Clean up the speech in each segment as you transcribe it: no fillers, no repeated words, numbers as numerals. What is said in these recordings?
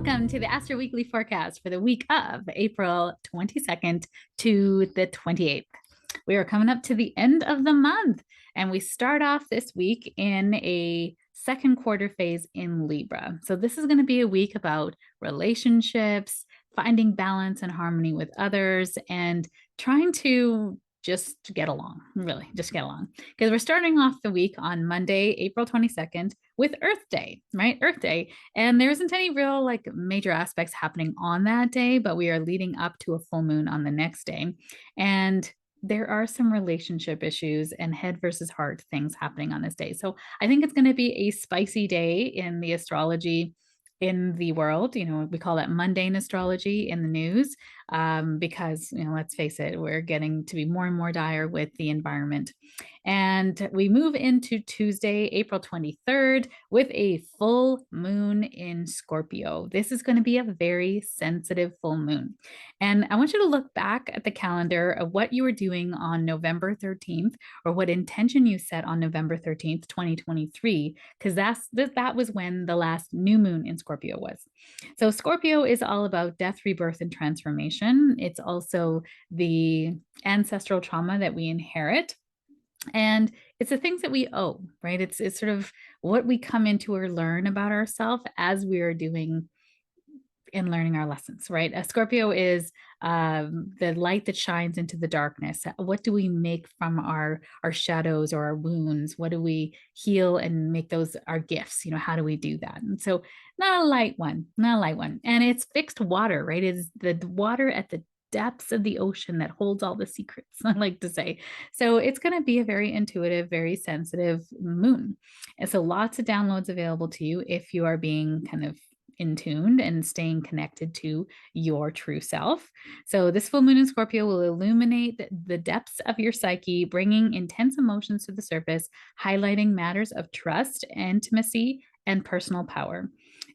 Welcome to the Astro Weekly forecast for the week of April 22nd to the 28th. We are coming up to the end of the month, and we start off this week in a second quarter phase in Libra. So this is going to be a week about relationships, finding balance and harmony with others, and trying to just get along, really, just get along. Because we're starting off the week on Monday, April 22nd, with Earth Day, right? Earth Day. And there isn't any real like major aspects happening on that day, but we are leading up to a full moon on the next day. And there are some relationship issues and head versus heart things happening on this day. So I think it's going to be a spicy day in the astrology in the world. We call that mundane astrology in the news, because, let's face it, we're getting to be more and more dire with the environment. And we move into Tuesday, April 23rd, with a full moon in Scorpio. This is going to be a very sensitive full moon. And I want you to look back at the calendar of what you were doing on November 13th, or what intention you set on November 13th, 2023, because that was when the last new moon in Scorpio was. So Scorpio is all about death, rebirth, and transformation. It's also the ancestral trauma that we inherit. And it's the things that we owe, right? It's sort of what we come into or learn about ourselves as we are doing and learning our lessons, right? A Scorpio is the light that shines into the darkness. What do we make from our shadows or our wounds? What do we heal and make those our gifts? How do we do that? And so not a light one. And it's fixed water, right? It's the water at the depths of the ocean that holds all the secrets, I like to say. So it's going to be a very intuitive, very sensitive moon. And so lots of downloads available to you if you are being kind of in tuned and staying connected to your true self. So this full moon in Scorpio will illuminate the depths of your psyche, bringing intense emotions to the surface, highlighting matters of trust, intimacy, and personal power.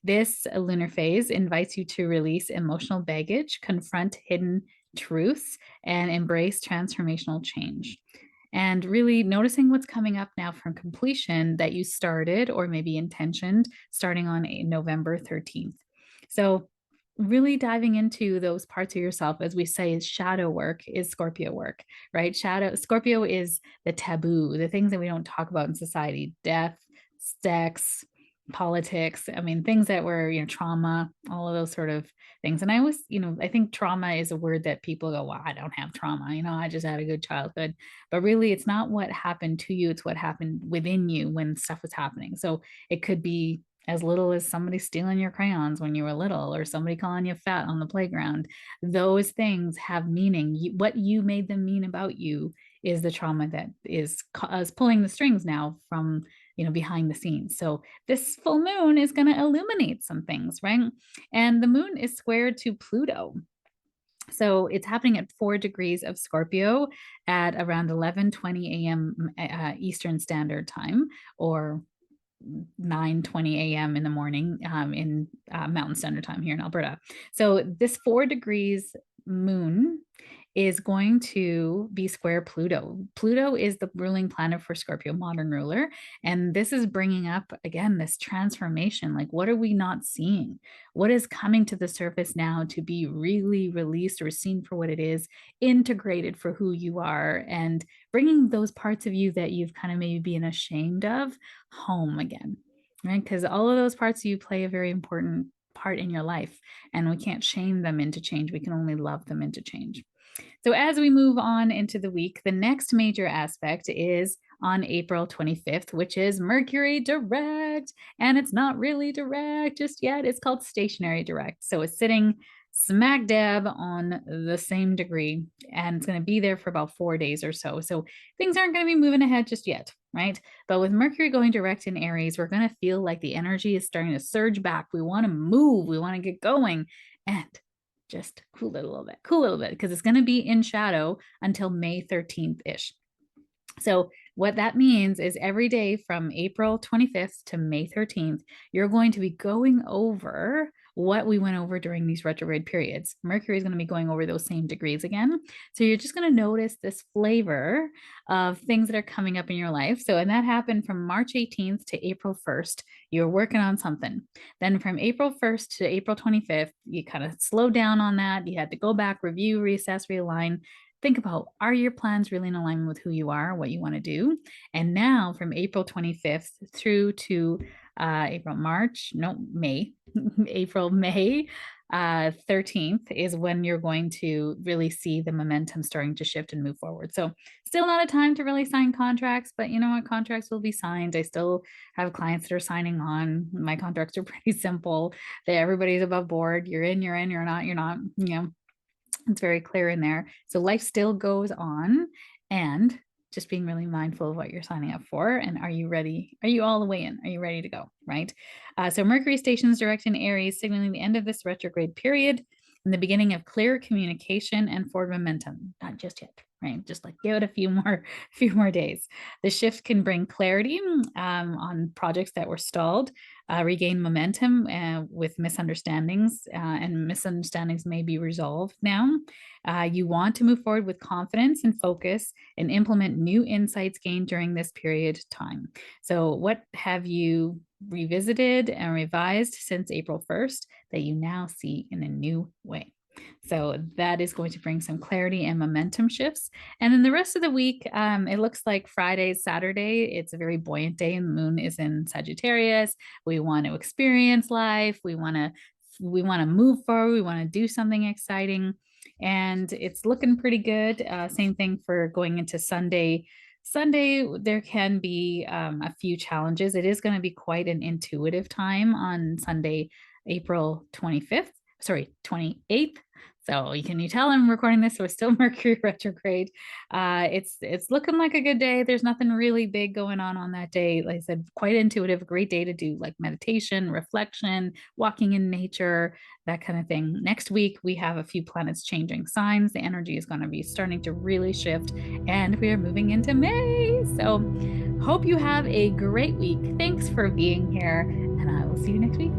This lunar phase invites you to release emotional baggage, confront hidden truths, and embrace transformational change. And really noticing what's coming up now from completion that you started or maybe intentioned starting on November 13th. So really diving into those parts of yourself, as we say, is shadow work, is Scorpio work, right? Scorpio is the taboo, the things that we don't talk about in society: death, sex, politics. I mean, things that were, trauma, all of those sort of things. And I always, I think trauma is a word that people go, well, I don't have trauma. I just had a good childhood. But really, it's not what happened to you. It's what happened within you when stuff was happening. So it could be as little as somebody stealing your crayons when you were little, or somebody calling you fat on the playground. Those things have meaning. What you made them mean about you is the trauma that is pulling the strings now from behind the scenes. So this full moon is going to illuminate some things, right? And the moon is squared to Pluto. So it's happening at 4 degrees of Scorpio at around 11:20 a.m. Eastern Standard Time, or 9:20 a.m. in the morning in Mountain Standard Time here in Alberta. So this 4 degrees moon is going to be square Pluto. Pluto is the ruling planet for Scorpio, modern ruler. And this is bringing up, again, this transformation. Like, what are we not seeing? What is coming to the surface now to be really released or seen for what it is, integrated for who you are, and bringing those parts of you that you've kind of maybe been ashamed of home again, right? Because all of those parts of you play a very important part in your life, and we can't shame them into change. We can only love them into change. So as we move on into the week, the next major aspect is on April 25th, which is Mercury direct. And it's not really direct just yet. It's called stationary direct. So it's sitting smack dab on the same degree, and it's going to be there for about 4 days or so. So things aren't going to be moving ahead just yet, right? But with Mercury going direct in Aries, we're going to feel like the energy is starting to surge back. We want to move. We want to get going. And just cool it a little bit, because it's going to be in shadow until May 13th-ish. So what that means is every day from April 25th to May 13th, you're going to be going over what we went over during these retrograde periods. Mercury is going to be going over those same degrees again. So you're just going to notice this flavor of things that are coming up in your life. So, and that happened from March 18th to April 1st. You're working on something. Then from April 1st to April 25th, you kind of slowed down on that. You had to go back, review, reassess, realign. Think about, are your plans really in alignment with who you are, what you want to do? And now from April 25th through to May, April, May 13th is when you're going to really see the momentum starting to shift and move forward. So still not a time to really sign contracts, but you know what? Contracts will be signed. I still have clients that are signing on. My contracts are pretty simple. Everybody's above board. You're in, you're not, it's very clear in there. So life still goes on, and just being really mindful of what you're signing up for. And are you ready? Are you all the way in? Are you ready to go? Right. So Mercury stations direct in Aries, signaling the end of this retrograde period and the beginning of clear communication and forward momentum. Not just yet, right? Just like give it a few more days. The shift can bring clarity on projects that were stalled, regain momentum with misunderstandings, and misunderstandings may be resolved now. You want to move forward with confidence and focus and implement new insights gained during this period of time. So what have you revisited and revised since April 1st that you now see in a new way? So that is going to bring some clarity and momentum shifts. And then the rest of the week, it looks like Friday, Saturday, it's a very buoyant day and the moon is in Sagittarius. We want to experience life. We want to move forward. We want to do something exciting. And it's looking pretty good. Same thing for going into Sunday. Sunday, there can be a few challenges. It is going to be quite an intuitive time on Sunday, April 25th, sorry, 28th. So you tell I'm recording this, so it's still Mercury retrograde. It's looking like a good day. There's nothing really big going on that day. Like I said, quite intuitive, great day to do like meditation, reflection, walking in nature, that kind of thing. Next week, we have a few planets changing signs. The energy is going to be starting to really shift, and we are moving into May. So hope you have a great week. Thanks for being here, and I will see you next week.